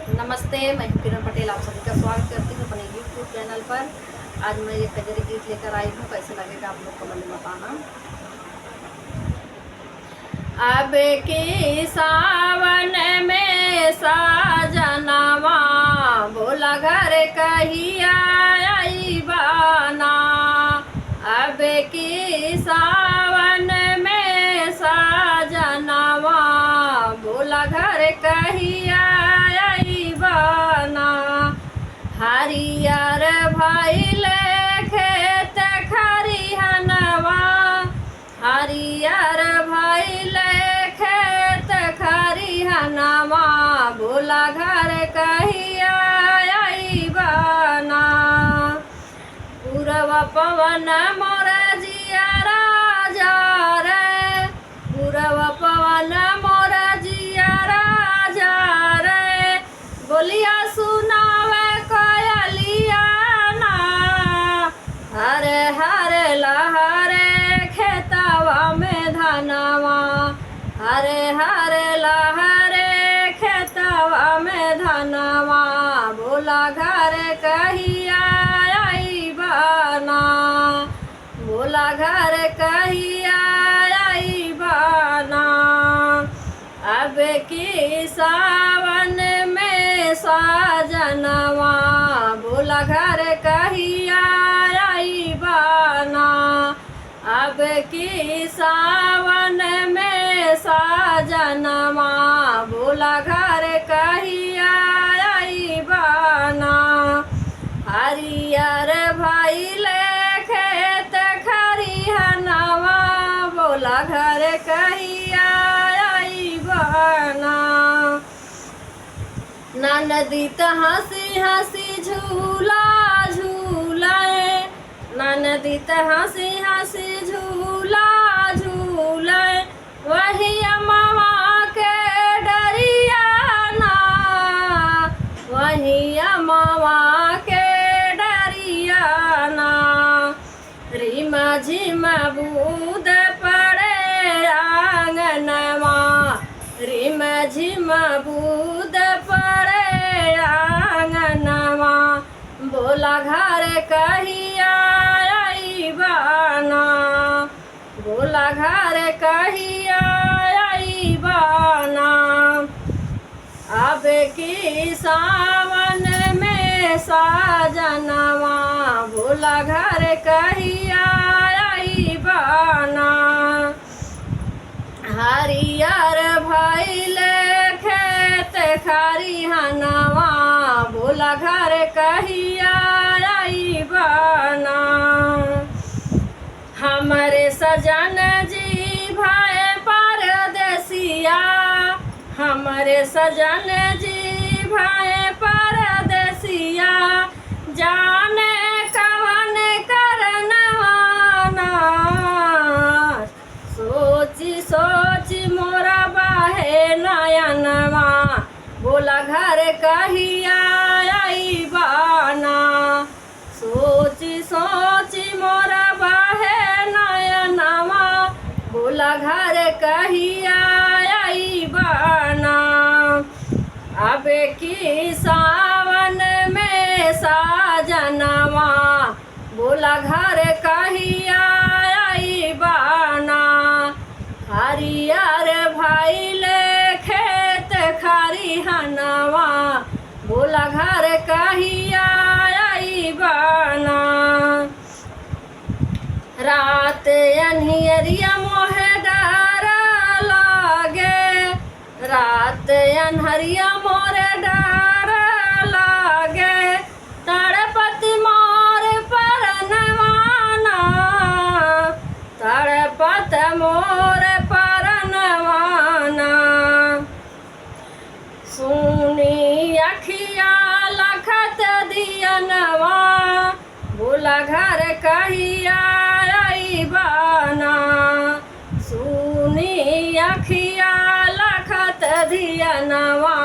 नमस्ते, मैं हूं किरण पटेल। आप सभी का स्वागत करती हूँ अपने यूट्यूब चैनल पर। आज मैं ये कजरी गीत लेकर आई हूँ, कैसे लगेगा आप लोग कमेंट में बताना। अब के सावन में साजनवा बोला घर कहिया आई बाना। अब के सावन में साजनवा बोला घर कहिया आई बाना। हरियर भइल खेत खरिहनवा, हरियर भइल खेत खरिहनवा बोला घर कहिया आई बाना। पूरब पवन मोर जिया राजा रे, पूरब पवन मोर जिया राजा रे, बोलिया सुनावे कोयलिया ना। हरे हरे लहरे खेतवा में धनवा, हरे हरे लहरे खेतवा में धनवा बोला घर कहिया आई बाना। बोला घर कहिया आई बाना। अब की सावन में साजनवा बोला घर कहिया आई बाना। अब की सावन में साजनवा बोला घर कहिया आई बाना। हरियर भइल खेत खरिहनवा बोला घर कहिया आई बाना। ननदी त हंसी हंसी झूला झूलाए, ननदी त हंसी हंसी झूला झूलाए, वही अम्मा के डरिया ना, वही अम्मा के डरिया ना। रिम झिम बूद पड़े आंगनवा, रिम झिम बूद पड़े आंगनवा बोला घर कहिया आई बाना। बोला घर कहिया आई बाना। अब की सावन में साजनवा बोला घर कहिया आई बाना। हरियर भइल खेत खरिहनवा बोला घर कहिया आई बाना। हमरे सजन जी भाई परदेसिया, हमरे सजन जी भाई परदेसिया, जाने कवन करनवाना। सोची सोची मोरा बाहे नयनवा बोला घर कहिया आई बाना। सोची सोची मोरा बाहे नयनवा बोला घर कहिया आई बाना। अब की सावन में साजनवा बोला घर कहिया आई बाना। हरियर भइल खेत खरिहनवा बोला घर कहिया आई बाना। रात अन्हरिया मोहे डर लागे, रात अन्हरिया मोरे डर लागे, तड़पत मोर परनवाना, तड़पत मोर परनवाना। सुनी अखिया लखत दियनवा बोला घर कहिया आई बाना। सुनी अखिया लखत दियनवा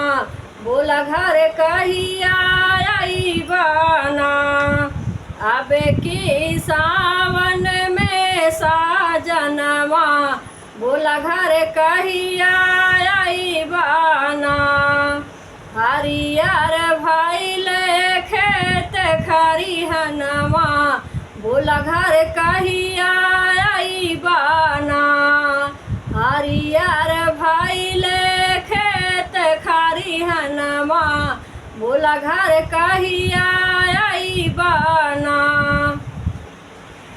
बोला घर कहिया आई बाना। अब की सावन में साजनवा बोला घर कहिया आई बाना। हरियर भइले खेत खरिहनमा बोला घर कहिया आइबाना। हरियर भइले खेत खरिहनमा बोला घर कहिया आइबाना।